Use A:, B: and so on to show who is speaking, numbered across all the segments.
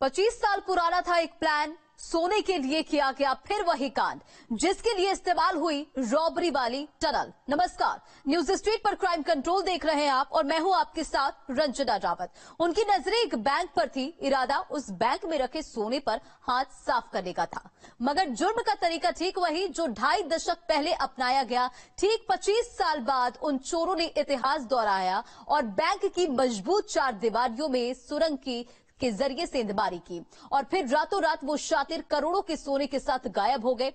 A: 25 साल पुराना था एक प्लान, सोने के लिए किया गया फिर वही कांड, जिसके लिए इस्तेमाल हुई रॉबरी वाली टनल। नमस्कार, न्यूज स्ट्रीट पर क्राइम कंट्रोल देख रहे हैं आप और मैं हूं आपके साथ रंजना रावत। उनकी नजरें एक बैंक पर थी, इरादा उस बैंक में रखे सोने पर हाथ साफ करने का था, मगर जुर्म का तरीका ठीक वही जो 2.5 दशक पहले अपनाया गया। ठीक 25 साल बाद उन चोरों ने इतिहास दोहराया और बैंक की मजबूत 4 दीवारियों में सुरंग के जरिए सेंधमारी की और फिर रातों रात वो शातिर करोड़ों के सोने के साथ गायब हो गए।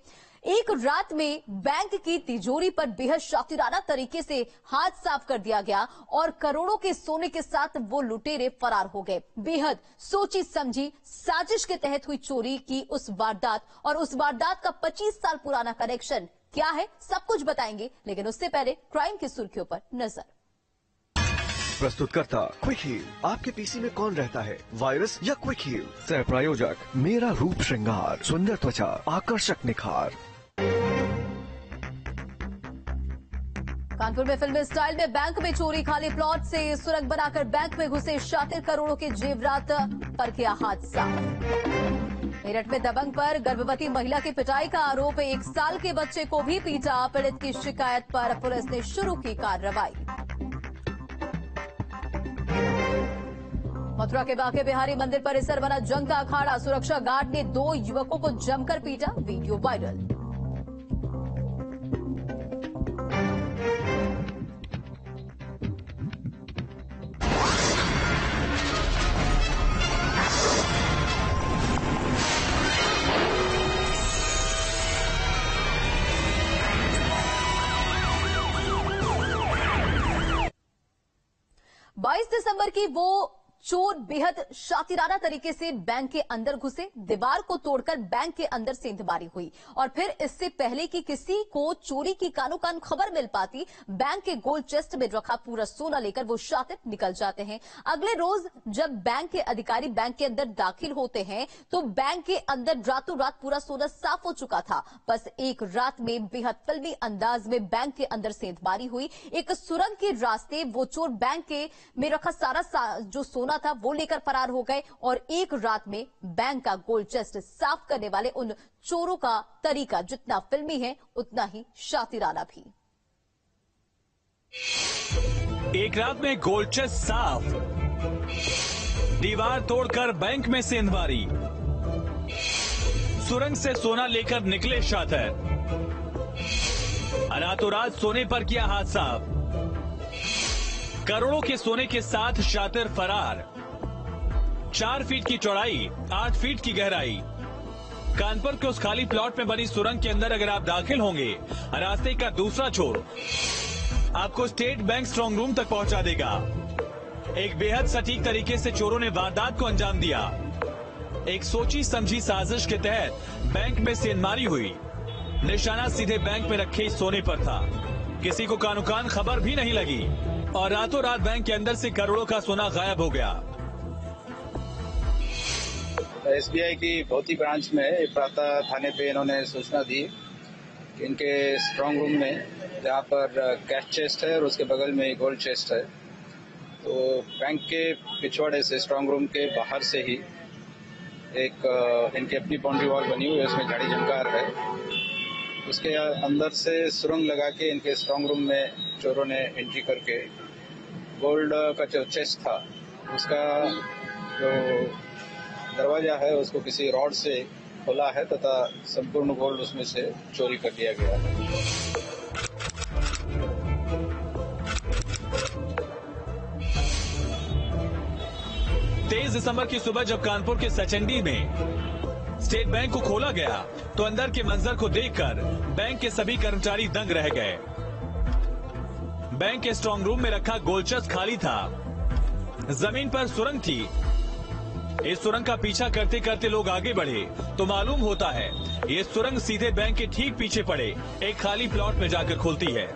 A: एक रात में बैंक की तिजोरी पर बेहद शातिराना तरीके से हाथ साफ कर दिया गया और करोड़ों के सोने के साथ वो लुटेरे फरार हो गए। बेहद सोची समझी साजिश के तहत हुई चोरी की उस वारदात और उस वारदात का 25 साल पुराना कनेक्शन क्या है, सब कुछ बताएंगे, लेकिन उससे पहले क्राइम की सुर्खियों पर नजर।
B: प्रस्तुतकर्ता क्विक हील। आपके पीसी में कौन रहता है, वायरस या क्विक हील? सह प्रायोजक मेरा रूप श्रृंगार, सुंदर त्वचा, आकर्षक निखार।
A: कानपुर में फिल्मी स्टाइल में बैंक में चोरी, खाली प्लॉट से सुरंग बनाकर बैंक में घुसे शातिर, करोड़ों के जेवरात पर किया हाथ साफ। मेरठ में दबंग पर गर्भवती महिला की पिटाई का आरोप, 1 साल के बच्चे को भी पीटा। पीड़ित की शिकायत पर पुलिस ने शुरू की कार्रवाई। मथुरा के बांके बिहारी मंदिर परिसर बना जंग का अखाड़ा, सुरक्षा गार्ड ने 2 युवकों को जमकर पीटा, वीडियो वायरल। दिसंबर की वो चोर बेहद शातिराना तरीके से बैंक के अंदर घुसे, दीवार को तोड़कर बैंक के अंदर सेंधमारी हुई और फिर इससे पहले कि किसी को चोरी की कानो कान खबर मिल पाती, बैंक के गोल्ड चेस्ट में रखा पूरा सोना लेकर वो शातिर निकल जाते हैं। अगले रोज जब बैंक के अधिकारी बैंक के अंदर दाखिल होते हैं तो बैंक के अंदर रातों रात पूरा सोना साफ हो चुका था। बस एक रात में बेहद फिल्मी अंदाज में बैंक के अंदर सेंधमारी हुई। एक सुरंग के रास्ते वो चोर बैंक के में रखा सारा जो सोना था वो लेकर फरार हो गए और एक रात में बैंक का गोल्ड चेस्ट साफ करने वाले उन चोरों का तरीका जितना फिल्मी है उतना ही शातिराना भी।
C: एक रात में गोल्ड चेस्ट साफ, दीवार तोड़कर बैंक में सेंधमारी, सुरंग से सोना लेकर निकले शातिर, रातों रात सोने पर किया हाथ साफ, करोड़ों के सोने के साथ शातिर फरार, 4 फीट की चौड़ाई, 8 फीट की गहराई। कानपुर के उस खाली प्लॉट में बनी सुरंग के अंदर अगर आप दाखिल होंगे, रास्ते का दूसरा छोर आपको स्टेट बैंक स्ट्रांग रूम तक पहुंचा देगा। एक बेहद सटीक तरीके से चोरों ने वारदात को अंजाम दिया। एक सोची समझी साजिश के तहत बैंक में सेंधमारी हुई। निशाना सीधे बैंक में रखे सोने पर था, किसी को कानो कान खबर भी नहीं लगी और रातों रात बैंक के अंदर से करोड़ों का सोना गायब हो गया।
D: एसबीआई की भौती ब्रांच में प्रातः थाने पे इन्होंने सूचना दी कि इनके स्ट्रांग रूम में जहाँ पर कैश चेस्ट है और उसके बगल में गोल्ड चेस्ट है, तो बैंक के पिछवाड़े से स्ट्रांग रूम के बाहर से ही एक इनकी अपनी बाउंड्री वॉल बनी हुई है, उसमें झाड़ी झंकार है, उसके अंदर से सुरंग लगा के इनके स्ट्रांग रूम में चोरों ने एंट्री करके गोल्ड का जो चेस्ट था उसका जो दरवाजा है उसको किसी रॉड से खोला है तथा संपूर्ण गोल्ड उसमें से चोरी कर लिया गया है।
C: 23 दिसंबर की सुबह जब कानपुर के सचंडी में स्टेट बैंक को खोला गया तो अंदर के मंजर को देखकर बैंक के सभी कर्मचारी दंग रह गए। बैंक के स्ट्रांग रूम में रखा गोल्ड चेस्ट खाली था, जमीन पर सुरंग थी। इस सुरंग का पीछा करते करते लोग आगे बढ़े तो मालूम होता है ये सुरंग सीधे बैंक के ठीक पीछे पड़े एक खाली प्लॉट में जाकर खुलती है।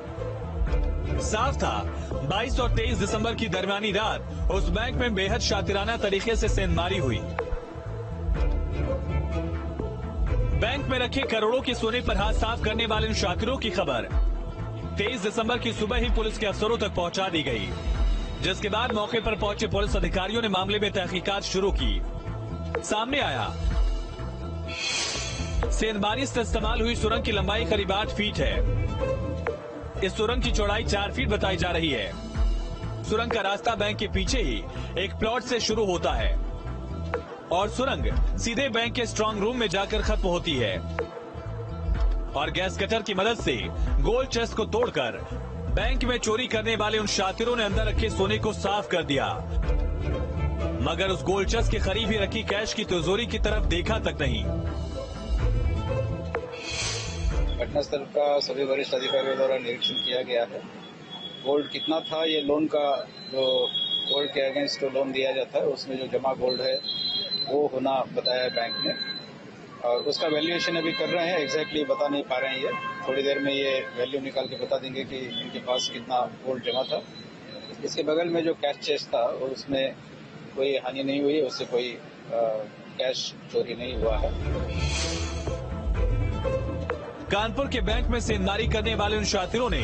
C: साफ था 22 और 23 दिसंबर की दरमियानी रात उस बैंक में बेहद शातिराना तरीके से सेंधमारी हुई। बैंक में रखे करोड़ों के सोने पर हाथ साफ करने वाले इन शातिरों की खबर 23 दिसंबर की सुबह ही पुलिस के अफसरों तक पहुंचा दी गई, जिसके बाद मौके पर पहुंचे पुलिस अधिकारियों ने मामले में तहकीकात शुरू की। सामने आया। सेंधमारी से इस्तेमाल हुई सुरंग की लंबाई करीब 8 फीट है। इस सुरंग की चौड़ाई 4 फीट बताई जा रही है। सुरंग का रास्ता बैंक के पीछे ही एक प्लॉट से शुरू होता है और सुरंग सीधे बैंक के स्ट्रांग रूम में जाकर खत्म होती है और गैस कटर की मदद से गोल्ड चेस्ट को तोड़कर बैंक में चोरी करने वाले उन शातिरों ने अंदर रखे सोने को साफ कर दिया, मगर उस गोल्ड चेस्ट के करीब ही रखी कैश की तिजोरी की तरफ देखा तक नहीं।
D: घटनास्थल का सभी वरिष्ठ अधिकारियों द्वारा निरीक्षण किया गया है। गोल्ड कितना था, ये लोन का जो गोल्ड के अगेंस्ट लोन दिया जाता है उसमें जो जमा गोल्ड है वो होना बताया है बैंक ने, और उसका वैल्यूएशन अभी कर रहे हैं। एग्जैक्टली बता नहीं पा रहे हैं, ये थोड़ी देर में ये वैल्यू निकाल के बता देंगे कि इनके पास कितना गोल्ड जमा था। इसके बगल में जो कैश चेस्ट था उसमें कोई हानि नहीं हुई, उससे कोई कैश चोरी नहीं हुआ है।
C: कानपुर के बैंक में सेंधमारी करने वाले उन शातिरों ने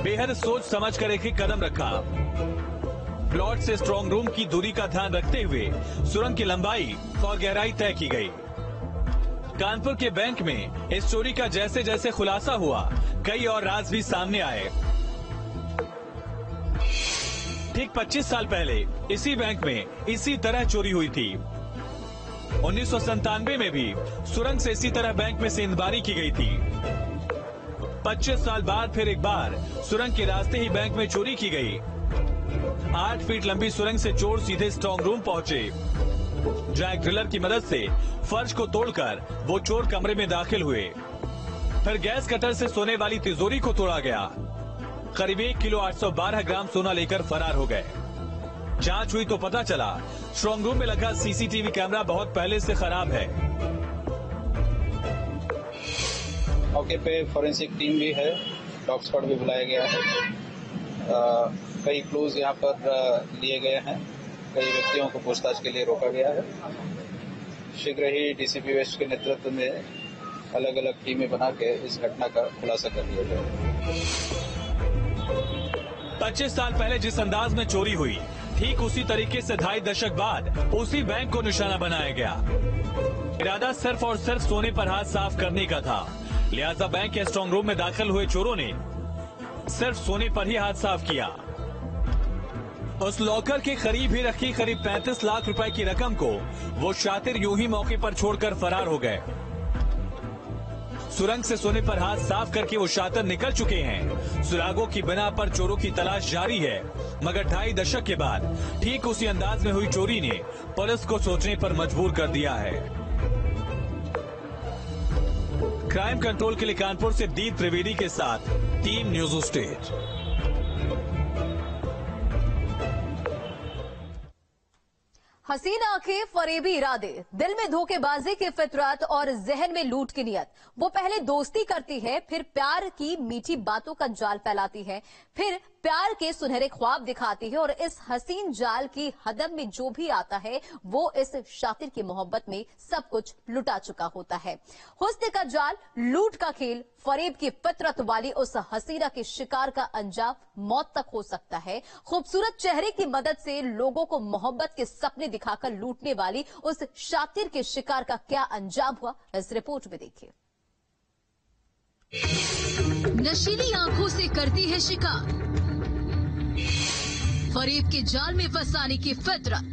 C: बेहद सोच समझकर एक ही कदम रखा। प्लॉट से स्ट्रांग रूम की दूरी का ध्यान रखते हुए सुरंग की लंबाई और गहराई तय की गई। कानपुर के बैंक में इस चोरी का जैसे जैसे खुलासा हुआ, कई और राज भी सामने आए। ठीक 25 साल पहले इसी बैंक में इसी तरह चोरी हुई थी। 1997 में भी सुरंग से इसी तरह बैंक में सेंधमारी की गई थी। 25 साल बाद फिर एक बार सुरंग के रास्ते ही बैंक में चोरी की गई। 8 फीट लंबी सुरंग से चोर सीधे स्ट्रांग रूम पहुंचे, जहां एक ड्रिलर की मदद से फर्श को तोड़कर वो चोर कमरे में दाखिल हुए। फिर गैस कटर से सोने वाली तिजोरी को तोड़ा गया। करीब 1 किलो 812 ग्राम सोना लेकर फरार हो गए। जांच हुई तो पता चला स्ट्रांग रूम में लगा सीसीटीवी कैमरा बहुत पहले से खराब है।
D: मौके पे फॉरेंसिक टीम भी है, डॉग स्क्वाड भी बुलाया गया है। कई क्लूज यहाँ पर लिए गए हैं, कई व्यक्तियों को पूछताछ के लिए रोका गया है। शीघ्र ही डीसीपी वेस्ट के नेतृत्व में अलग अलग टीमें बना के इस घटना का खुलासा कर लिया जाएगा।
C: 25 साल पहले जिस अंदाज में चोरी हुई, ठीक उसी तरीके से 2.5 दशक बाद उसी बैंक को निशाना बनाया गया। इरादा सिर्फ और सिर्फ सोने पर हाथ साफ करने का था, लिहाजा बैंक के स्ट्रांग रूम में दाखिल हुए चोरों ने सिर्फ सोने पर ही हाथ साफ किया। उस लॉकर के करीब ही रखी करीब 35 लाख रुपए की रकम को वो शातिर यूं ही मौके पर छोड़कर फरार हो गए। सुरंग से सोने पर हाथ साफ करके वो शातिर निकल चुके हैं। सुरागों की बिना पर चोरों की तलाश जारी है, मगर 2.5 दशक के बाद ठीक उसी अंदाज में हुई चोरी ने पुलिस को सोचने पर मजबूर कर दिया है। क्राइम कंट्रोल के लिए कानपुर से दीप त्रिवेदी के साथ टीम न्यूज स्टेट।
A: हसीन आंखें, फरेबी इरादे, दिल में धोखेबाजी की फितरत और जहन में लूट की नियत। वो पहले दोस्ती करती है, फिर प्यार की मीठी बातों का जाल फैलाती है, फिर प्यार के सुनहरे ख्वाब दिखाती है और इस हसीन जाल की हदम में जो भी आता है वो इस शातिर की मोहब्बत में सब कुछ लुटा चुका होता है। हुस्न का जाल, लूट का खेल, फरेब की फितरत वाली उस हसीना के शिकार का अंजाम मौत तक हो सकता है। खूबसूरत चेहरे की मदद से लोगों को मोहब्बत के सपने दिखाकर लूटने वाली उस शातिर के शिकार का क्या अंजाम हुआ, इस रिपोर्ट में देखिए।
E: नशीली आंखों से करती है शिकार, फरेब के जाल में फंसाने की फितरत,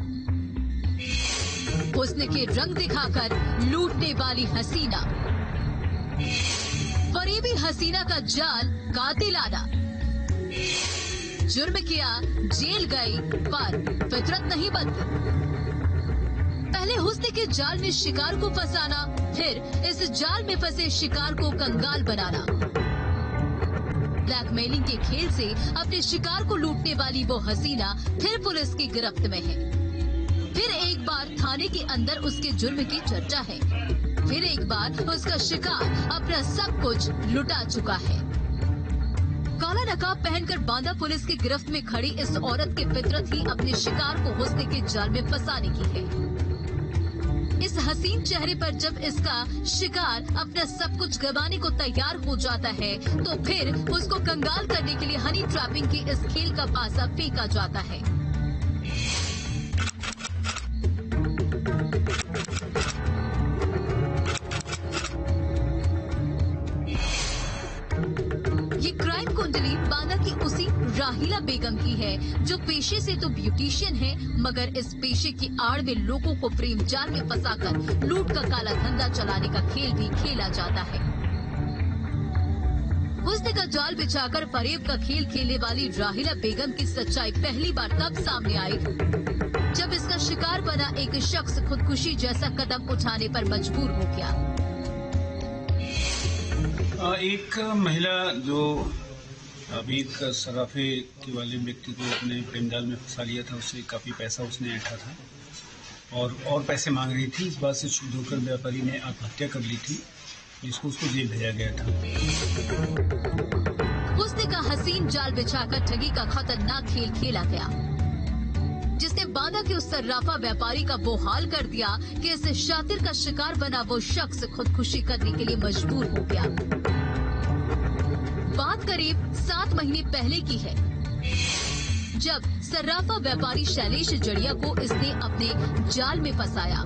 E: हुस्न के रंग दिखाकर लूटने वाली हसीना, फरेबी हसीना का जाल कातिलाना। जुर्म किया, जेल गई, पर फितरत नहीं बदली। पहले हुस्न के जाल में शिकार को फंसाना, फिर इस जाल में फंसे शिकार को कंगाल बनाना। ब्लैकमेलिंग के खेल से अपने शिकार को लूटने वाली वो हसीना फिर पुलिस की गिरफ्त में है। फिर एक बार थाने के अंदर उसके जुर्म की चर्चा है, फिर एक बार उसका शिकार अपना सब कुछ लुटा चुका है। काला नकाब पहनकर बांदा पुलिस की गिरफ्त में खड़ी इस औरत की फितरत ही अपने शिकार को हुस्न के जाल में फंसाने की है। इस हसीन चेहरे पर जब इसका शिकार अपना सब कुछ गंवाने को तैयार हो जाता है तो फिर उसको कंगाल करने के लिए हनी ट्रैपिंग के इस खेल का पासा फेंका जाता है। स्टोरी बांदा की उसी राहिला बेगम की है, जो पेशे से तो ब्यूटिशियन है, मगर इस पेशे की आड़ में लोगों को प्रेम जाल में फंसाकर लूट का काला धंधा चलाने का खेल भी खेला जाता है। हुस्न का जाल बिछाकर फरेब का खेल खेलने वाली राहिला बेगम की सच्चाई पहली बार तब सामने आई जब इसका शिकार बना एक शख्स खुदकुशी जैसा कदम उठाने पर मजबूर हो गया।
F: एक महिला जो अभी एक सराफे के वाले व्यक्ति को अपने प्रेम जाल में फंसा लिया था, उससे काफी पैसा उसने ऐंठा था और पैसे मांग रही थी। इस बात से क्षुब्ध होकर व्यापारी ने आत्महत्या कर ली थी, जिसको उसको जेल भेजा गया था।
E: हुस्न का हसीन जाल बिछाकर ठगी का खतरनाक खेल खेला गया, जिसने बांदा के उस सर्राफा व्यापारी का वो हाल कर दिया कि इस शातिर का शिकार बना वो शख्स खुदकुशी करने के लिए मजबूर हो गया। बात करीब 7 महीने पहले की है, जब सर्राफा व्यापारी शैलेश जड़िया को इसने अपने जाल में फंसाया।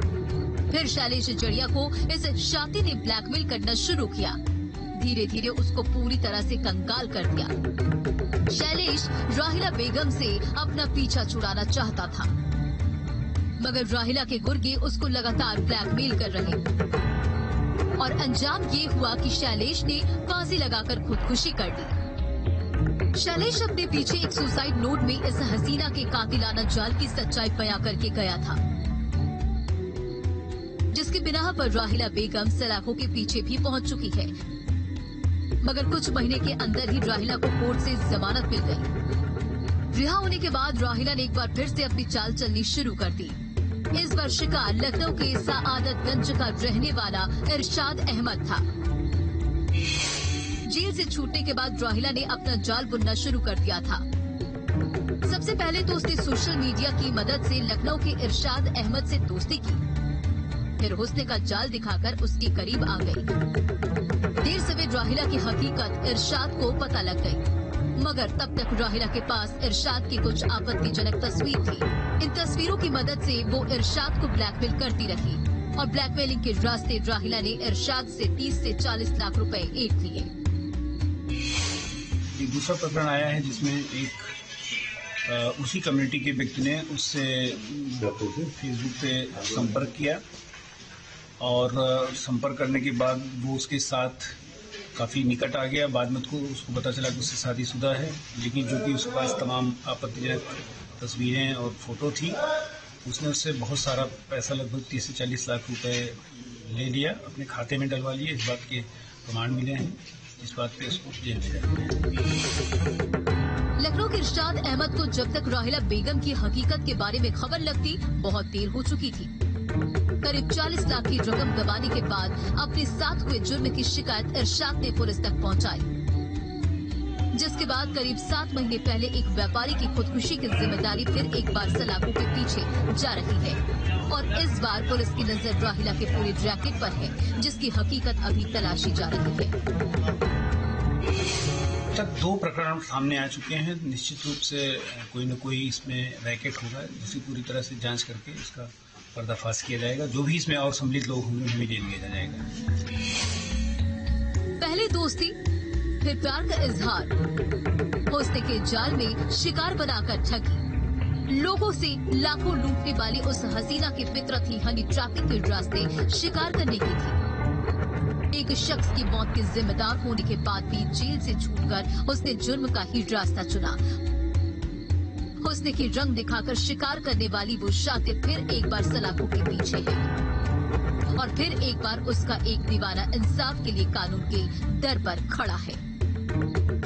E: फिर शैलेश जड़िया को इस शातिर ने ब्लैकमेल करना शुरू किया। धीरे धीरे उसको पूरी तरह से कंगाल कर दिया। शैलेश राहिला बेगम से अपना पीछा छुड़ाना चाहता था, मगर राहिला के गुर्गे उसको लगातार ब्लैकमेल कर रहे और अंजाम ये हुआ कि शैलेश ने फांसी लगाकर खुदकुशी कर दी। शैलेश अपने पीछे एक सुसाइड नोट में इस हसीना के कातिलाना जाल की सच्चाई बयां करके गया था, जिसकी बिना पर राहिला बेगम सलाखों के पीछे भी पहुंच चुकी है। मगर कुछ महीने के अंदर ही राहिला को कोर्ट से जमानत मिल गई। रिहा होने के बाद राहिला ने एक बार फिर से अपनी चाल चलनी शुरू कर दी। इस बार शिकार लखनऊ के सआदतगंज का रहने वाला इरशाद अहमद था। जेल से छूटने के बाद राहिला ने अपना जाल बुनना शुरू कर दिया था। सबसे पहले तो उसने सोशल मीडिया की मदद से लखनऊ के इरशाद अहमद से दोस्ती की, फिर हुस्न का जाल दिखाकर उसके करीब आ गई। देर सवेर राहिला की हकीकत इरशाद को पता लग गई, मगर तब तक राहिला के पास इरशाद की कुछ आपत्तिजनक तस्वीर थी। इन तस्वीरों की मदद से वो इरशाद को ब्लैकमेल करती रही और ब्लैकमेलिंग के रास्ते राहिला ने इरशाद से 30 से 40 लाख रुपए ऐंठ लिए।
F: एक दूसरा प्रकरण आया है जिसमें एक उसी कम्युनिटी के व्यक्ति ने उससे फेसबुक पे संपर्क किया और संपर्क करने के बाद वो उसके साथ काफ़ी निकट आ गया। बाद में उसको पता चला कि उससे शादीशुदा है, लेकिन जो कि उसके पास तमाम आपत्तिजनक तस्वीरें और फोटो थी, उसने उससे बहुत सारा पैसा लगभग 30 से 40 लाख रुपए ले लिया, अपने खाते में डलवा लिए। इस बात के प्रमाण मिले हैं, इस बात पे उसको जेल भेजा गया।
E: लखनऊ के इरशाद अहमद को जब तक राहिला बेगम की हकीकत के बारे में खबर लगती, बहुत देर हो चुकी थी। करीब 40 लाख की रकम गंवाने के बाद अपने साथ हुए जुर्म की शिकायत इरशाद ने पुलिस तक पहुंचाई, जिसके बाद करीब 7 महीने पहले एक व्यापारी की खुदकुशी की जिम्मेदारी फिर एक बार सलाखों के पीछे जा रही है और इस बार पुलिस की नजर राहिला के पूरे रैकेट पर है, जिसकी हकीकत अभी तलाशी जा रही है।
F: तक 2 प्रकरण सामने आ चुके हैं। निश्चित रूप से कोई न कोई इसमें रैकेट होगा, जिसकी पूरी तरह से जांच करके इसका पर्दाफाश किया जाएगा। जो भी इसमें और सम्मिलित लोग होंगे उन्हें भी जेल भेजा जाएगा।
E: पहले दोस्ती, फिर प्यार का इजहार, हुस्न के जाल में शिकार बनाकर ठगी, लोगों से लाखों लूटने वाली उस हसीना की फितरत ही हनी ट्रैपिंग के रास्ते शिकार करने की थी। एक शख्स की मौत के जिम्मेदार होने के बाद भी जेल से छूटकर उसने जुर्म का ही रास्ता चुना। हुस्न की रंग दिखाकर शिकार करने वाली वो शातिर फिर एक बार सलाखों के पीछे है और फिर एक बार उसका एक दीवाना इंसाफ के लिए कानून के दर पर खड़ा है।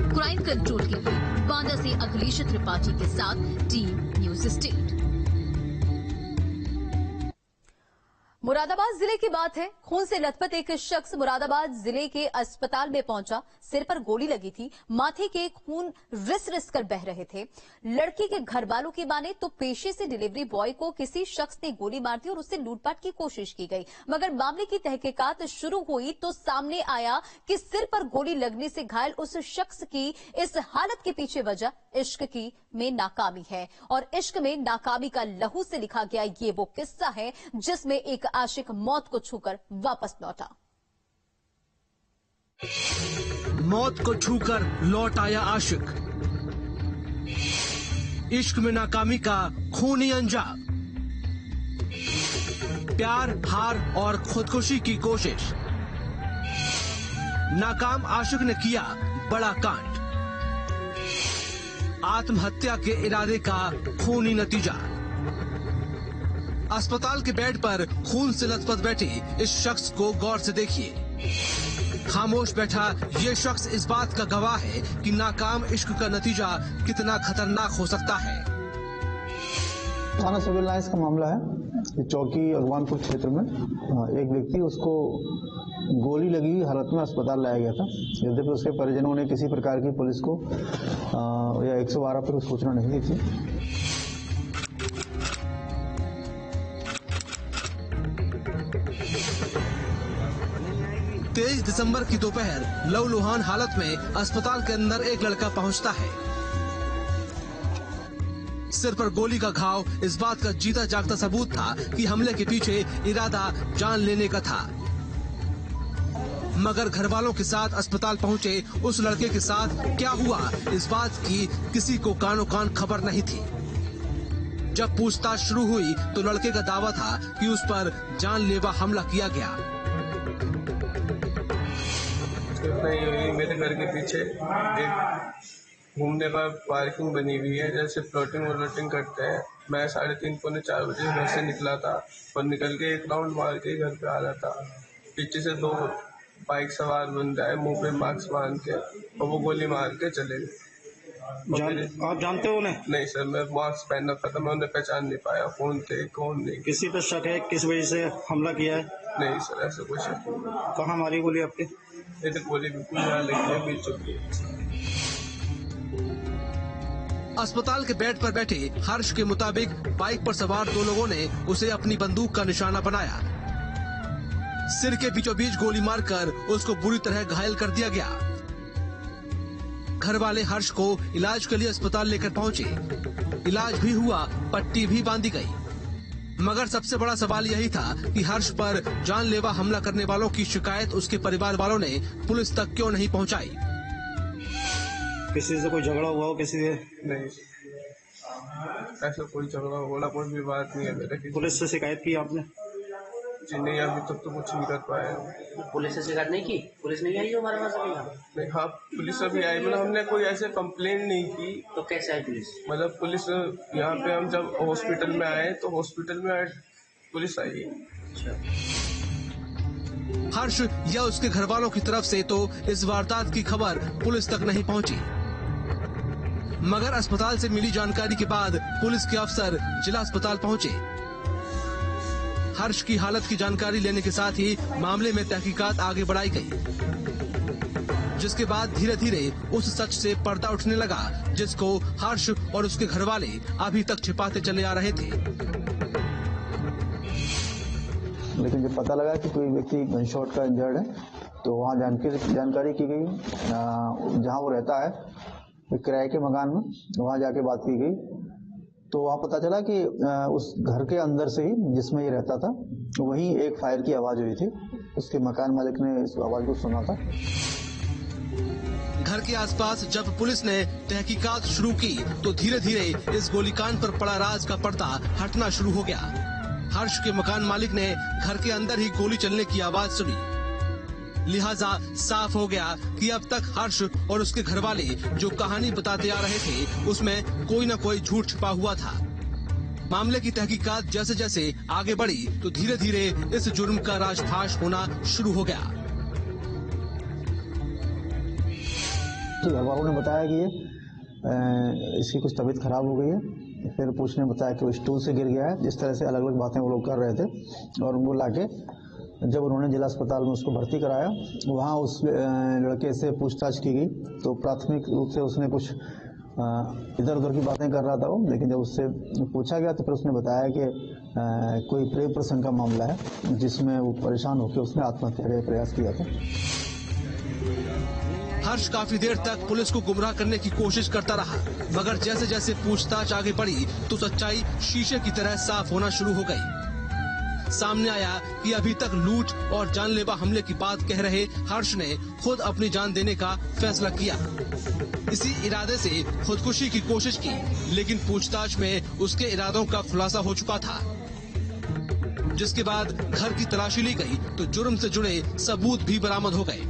E: क्राइम कंट्रोल के लिए बांदा से अखिलेश त्रिपाठी के साथ टीम न्यूज स्टेट।
A: मुरादाबाद जिले की बात है। खून से लथपथ एक शख्स मुरादाबाद जिले के अस्पताल में पहुंचा। सिर पर गोली लगी थी, माथे के खून रिस रिस कर बह रहे थे। लड़की के घर वालों की माने तो पेशे से डिलीवरी बॉय को किसी शख्स ने गोली मार दी और उससे लूटपाट की कोशिश की गई। मगर मामले की तहकीकात शुरू हुई तो सामने आया कि सिर पर गोली लगने से घायल उस शख्स की इस हालत के पीछे वजह इश्क की में नाकामी है और इश्क में नाकामी का लहू से लिखा गया ये वो किस्सा है जिसमें एक आशिक मौत को छूकर वापस लौटा।
G: मौत को छूकर लौट आया आशिक, इश्क में नाकामी का खूनी अंजाम, प्यार, हार और खुदकुशी की कोशिश, नाकाम आशिक ने किया बड़ा कांड, आत्महत्या के इरादे का खूनी नतीजा। अस्पताल के बेड पर खून से लथपथ बैठे इस शख्स को गौर से देखिए। खामोश बैठा ये शख्स इस बात का गवाह है कि नाकाम इश्क का नतीजा कितना खतरनाक हो सकता है।
H: थाना सिविल लाइंस का मामला है। ये चौकी अगवानपुर क्षेत्र में एक व्यक्ति, उसको गोली लगी हुई हालत में अस्पताल लाया गया था। यद्यपि उसके परिजनों ने किसी प्रकार की पुलिस को या 112 पर सूचना नहीं दी थी।
G: तेईस दिसंबर की दोपहर लहूलुहान हालत में अस्पताल के अंदर एक लड़का पहुंचता है। सिर पर गोली का घाव इस बात का जीता जागता सबूत था कि हमले के पीछे इरादा जान लेने का था। मगर घर वालों के साथ अस्पताल पहुंचे उस लड़के के साथ क्या हुआ, इस बात की किसी को कानो कान खबर नहीं थी। जब पूछताछ शुरू हुई तो लड़के का दावा था कि उस पर जानलेवा हमला किया गया।
I: मेरे घर के पीछे एक घूमने का पार्किंग बनी हुई है, जैसे फ्लोटिंग वोटिंग करते हैं। मैं 3:30 पौने 4 बजे घर से निकला था और निकल के एक राउंड मार के घर पे आ रहा था। पीछे से 2 बाइक सवार बंदे आए, मुंह पे मास्क बांध के, और वो गोली मार के चले गए।
J: आप जानते हो उन्हें?
I: नहीं सर, मैं मास्क पहन रखा था, मैं उन्हें पहचान नहीं पाया कौन थे कौन नहीं।
J: किसी पर शक है किस वजह से हमला किया है?
I: नहीं सर, ऐसा कुछ है।
J: कहाँ मारी गोली आपके?
I: ये तो गोली बिल्कुल यहाँ लगी है, बीच चुकी है।
G: अस्पताल के बेड पर बैठे हर्ष के मुताबिक बाइक पर सवार 2 लोगों ने उसे अपनी बंदूक का निशाना बनाया। सिर के बीचों बीच गोली मारकर उसको बुरी तरह घायल कर दिया गया। घर वाले हर्ष को इलाज के लिए अस्पताल लेकर पहुंचे। इलाज भी हुआ, पट्टी भी बांधी गई। मगर सबसे बड़ा सवाल यही था कि हर्ष पर जानलेवा हमला करने वालों की शिकायत उसके परिवार वालों ने पुलिस तक क्यों नहीं पहुंचाई।
J: किसी से कोई झगड़ा हुआ हो? किसी से
I: नहीं, ऐसा कोई झगड़ा होना कोई भी बात नहीं है मेरे।
J: पुलिस से शिकायत की आपने?
I: जी नहीं, अभी तक तो कुछ नहीं कर पाया।
K: पुलिस से शिकायत नहीं की? पुलिस नहीं आई जो हमारे पास अभी?
I: नहीं, हाँ पुलिस अभी आई, मतलब हमने कोई ऐसे कंप्लेंट नहीं की।
K: तो कैसे आई पुलिस?
I: मतलब पुलिस यहाँ पे हम जब हॉस्पिटल में आए तो हॉस्पिटल में पुलिस आई।
G: हर्ष या उसके घर वालों की तरफ से तो इस वारदात की खबर पुलिस तक नहीं पहुंची। मगर अस्पताल से मिली जानकारी के बाद पुलिस के अफसर जिला अस्पताल पहुंचे। हर्ष की हालत की जानकारी लेने के साथ ही मामले में तहकीकात आगे बढ़ाई गई, जिसके बाद धीरे धीरे उस सच से पर्दा उठने लगा जिसको हर्ष और उसके घर वाले अभी तक छिपाते चले आ रहे थे।
H: लेकिन जब पता लगा कि कोई व्यक्ति गनशॉट का इंजर्ड है तो वहाँ जानकारी की गई। जहाँ वो रहता है एक किराए के मकान में, वहाँ जाके बात की गई तो वहाँ पता चला कि उस घर के अंदर से ही जिसमें ये रहता था वहीं एक फायर की आवाज हुई थी। उसके मकान मालिक ने इस आवाज को सुना था।
G: घर के आसपास जब पुलिस ने तहकीकात शुरू की तो धीरे धीरे इस गोलीकांड पर पड़ा राज का पर्दा हटना शुरू हो गया। हर्ष के मकान मालिक ने घर के अंदर ही गोली चलने की आवाज सुनी, लिहाजा साफ हो गया कि अब तक हर्ष और उसके घर वाले जो कहानी बताते आ रहे थे उसमें कोई न कोई झूठ छिपा हुआ था। मामले की तहकीकात जैसे जैसे आगे बढ़ी तो धीरे धीरे इस जुर्म का राजफाश होना शुरू हो गया।
H: तो घर वालों ने बताया कि इसकी कुछ तबीयत खराब हो गई है। फिर पूछने बताया कि वो स्टूल से गिर गया है। इस तरह से अलग अलग बातें वो लोग कर रहे थे और उनको लाके जब उन्होंने जिला अस्पताल में उसको भर्ती कराया, वहाँ उस लड़के से पूछताछ की गई तो प्राथमिक रूप से उसने कुछ इधर उधर की बातें कर रहा था वो। लेकिन जब उससे पूछा गया तो फिर उसने बताया कि कोई प्रेम प्रसंग का मामला है जिसमें वो परेशान होकर उसने आत्महत्या का प्रयास किया था।
G: हर्ष काफी देर तक पुलिस को गुमराह करने की कोशिश करता रहा, मगर जैसे जैसे पूछताछ आगे बढ़ी तो सच्चाई शीशे की तरह साफ होना शुरू हो गई। सामने आया कि अभी तक लूट और जानलेवा हमले की बात कह रहे हर्ष ने खुद अपनी जान देने का फैसला किया। इसी इरादे से खुदकुशी की कोशिश की, लेकिन पूछताछ में उसके इरादों का खुलासा हो चुका था, जिसके बाद घर की तलाशी ली गई तो जुर्म से जुड़े सबूत भी बरामद हो गए।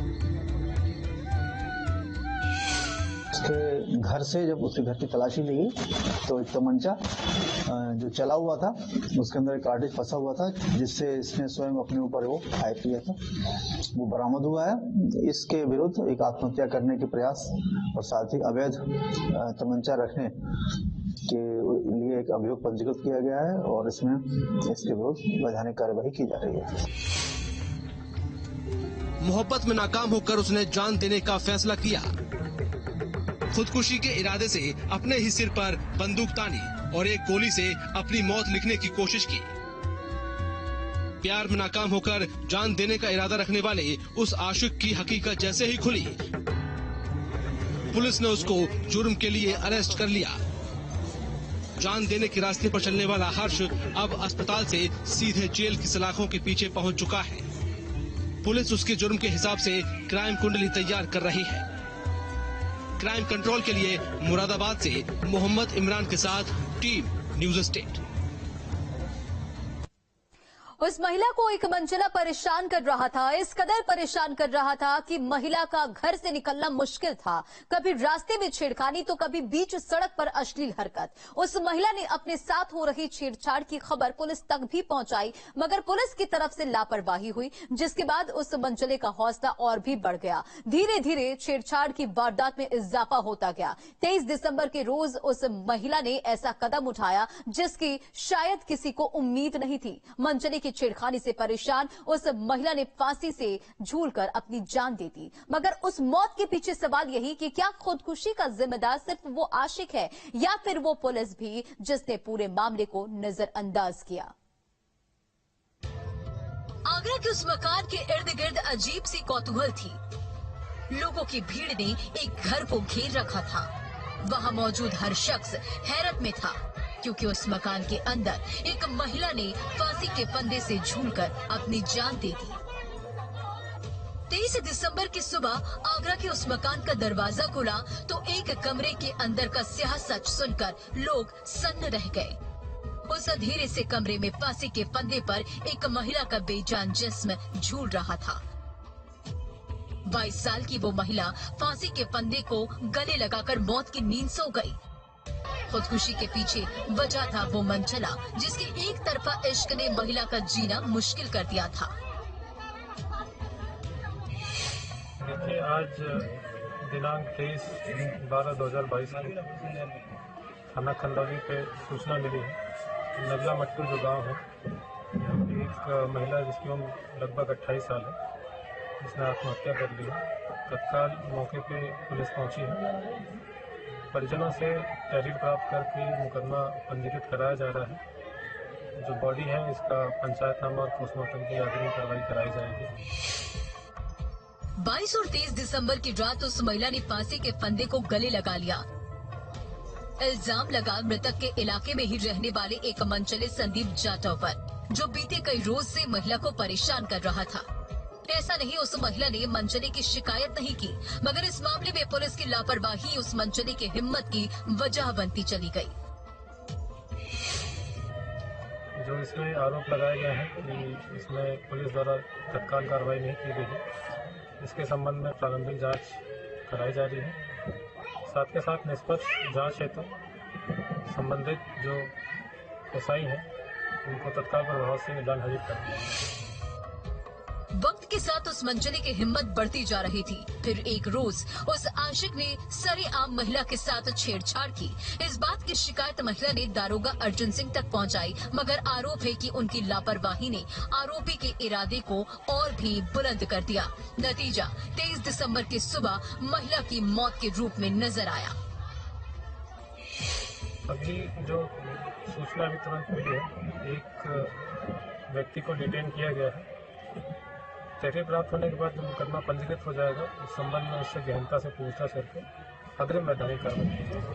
H: उसके घर से जब उसके घर की तलाशी ली गई तो एक तमंचा जो चला हुआ था, उसके अंदर एक कार्ट्रिज फंसा हुआ था, जिससे इसने स्वयं अपने ऊपर वो फायर किया था, वो बरामद हुआ है। इसके विरुद्ध एक आत्महत्या करने के प्रयास और साथ ही अवैध तमंचा रखने के लिए एक अभियोग पंजीकृत किया गया है और इसमें इसके विरुद्ध वैधानिक कार्यवाही की जा रही है।
G: मोहब्बत में नाकाम होकर उसने जान देने का फैसला किया। खुदकुशी के इरादे से अपने ही सिर पर बंदूक तानी और एक गोली से अपनी मौत लिखने की कोशिश की। प्यार में नाकाम होकर जान देने का इरादा रखने वाले उस आशिक की हकीकत जैसे ही खुली, पुलिस ने उसको जुर्म के लिए अरेस्ट कर लिया। जान देने के रास्ते पर चलने वाला हर्ष अब अस्पताल से सीधे जेल की सलाखों के पीछे पहुंच चुका है। पुलिस उसके जुर्म के हिसाब से क्राइम कुंडली तैयार कर रही है। क्राइम कंट्रोल के लिए मुरादाबाद से मोहम्मद इमरान के साथ टीम न्यूज स्टेट।
A: उस महिला को एक मंचला परेशान कर रहा था, इस कदर परेशान कर रहा था कि महिला का घर से निकलना मुश्किल था। कभी रास्ते में छेड़खानी तो कभी बीच सड़क पर अश्लील हरकत। उस महिला ने अपने साथ हो रही छेड़छाड़ की खबर पुलिस तक भी पहुंचाई, मगर पुलिस की तरफ से लापरवाही हुई, जिसके बाद उस मंचले का हौसला और भी बढ़ गया। धीरे धीरे छेड़छाड़ की वारदात में इजाफा होता गया। 23 दिसंबर के रोज उस महिला ने ऐसा कदम उठाया जिसकी शायद किसी को उम्मीद नहीं थी। मंचले की छेड़खानी से परेशान उस महिला ने फांसी से झूलकर अपनी जान दे दी। मगर उस मौत के पीछे सवाल यही कि क्या खुदकुशी का जिम्मेदार सिर्फ वो आशिक है या फिर वो पुलिस भी, जिसने पूरे मामले को नजरअंदाज किया।
E: आगरा के उस मकान के इर्द गिर्द अजीब सी कौतूहल थी। लोगों की भीड़ ने एक घर को घेर रखा था। वहां मौजूद हर शख्स हैरत में था, क्योंकि उस मकान के अंदर एक महिला ने फांसी के फंदे से झूलकर अपनी जान दे दी। 23 दिसंबर की सुबह आगरा के उस मकान का दरवाजा खुला तो एक कमरे के अंदर का स्याह सच सुनकर लोग सन्न रह गए। उस अंधेरे से कमरे में फांसी के फंदे पर एक महिला का बेजान जिस्म झूल रहा था। 22 साल की वो महिला फांसी के फंदे को गले लगाकर मौत की नींद सो गई। खुदकुशी के पीछे वजह था वो मंचला, जिसके एक तरफा इश्क ने महिला का जीना मुश्किल कर दिया था।
L: देखिए, आज दिनांक 23/12/2022 को थाना खंडौली पे सूचना मिली है। नगला मट्टू जो गांव है, एक महिला जिसकी उम्र लगभग 28 साल है, जिसने आत्महत्या कर ली है। तत्काल मौके पे पुलिस पहुंची है। परिजनों से तहरीर प्राप्त करके मुकदमा पंजीकृत कराया जा रहा है। जो बॉडी है इसका पंचायतनामा और पोस्टमार्टम की अग्रिम कार्रवाई कराई जाएगी।
E: 22 और 23 दिसंबर की रात उस महिला ने फांसी के फंदे को गले लगा लिया। इल्जाम लगा मृतक के इलाके में ही रहने वाले एक मंचले संदीप जाटव पर, जो बीते कई रोज से महिला को परेशान कर रहा था। ऐसा नहीं उस महिला ने मंचले की शिकायत नहीं की, मगर इस मामले में पुलिस की लापरवाही उस मंचले की हिम्मत की वजह बनती चली गई।
L: जो इसमें आरोप लगाया गया है कि इसमें पुलिस द्वारा तत्काल कार्रवाई नहीं की गई है, इसके संबंध में प्रारंभिक जांच कराई जा रही है। साथ के साथ निष्पक्ष जांच हेतु संबंधित जो कसाई है उनको तत्काल प्रभाव से जानहाजिर कर दिया।
E: वक्त के साथ उस मंचले की हिम्मत बढ़ती जा रही थी। फिर एक रोज उस आशिक ने सरेआम महिला के साथ छेड़छाड़ की। इस बात की शिकायत महिला ने दारोगा अर्जुन सिंह तक पहुंचाई, मगर आरोप है कि उनकी लापरवाही ने आरोपी के इरादे को और भी बुलंद कर दिया। नतीजा 23 दिसंबर की सुबह महिला की मौत के रूप में नजर आया।
L: अभी जो सूचना अभी तुरंत मिली है, एक व्यक्ति को डिटेन किया गया है। तहरीर प्राप्त होने के बाद मुकदमा पंजीकृत हो जाएगा। इस संबंध में उससे गहनता से पूछताछ करके अग्रिम वैधानिक कार्रवाई की जाएगी।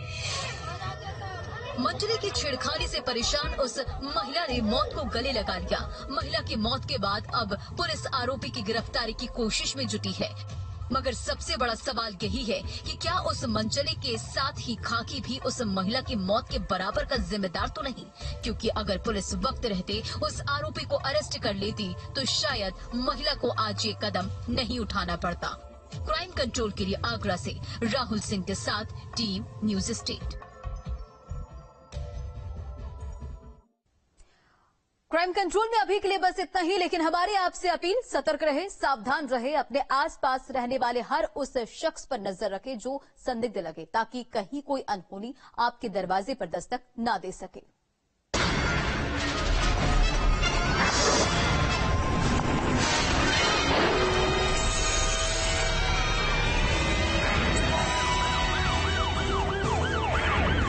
E: मंजरी की छेड़खानी से परेशान उस महिला ने मौत को गले लगा लिया। महिला की मौत के बाद अब पुलिस आरोपी की गिरफ्तारी की कोशिश में जुटी है। मगर सबसे बड़ा सवाल यही है कि क्या उस मंचले के साथ ही खाकी भी उस महिला की मौत के बराबर का जिम्मेदार तो नहीं? क्योंकि अगर पुलिस वक्त रहते उस आरोपी को अरेस्ट कर लेती तो शायद महिला को आज ये कदम नहीं उठाना पड़ता। क्राइम कंट्रोल के लिए आगरा से राहुल सिंह के साथ team news state.
A: Crime control में अभी के लिए बस इतना ही, लेकिन हमारी आपसे अपील, सतर्क रहे, सावधान रहे, अपने आसपास रहने वाले हर उस शख्स पर नजर रखें जो संदिग्ध लगे, ताकि कहीं कोई अनहोनी आपके दरवाजे पर दस्तक ना दे सके।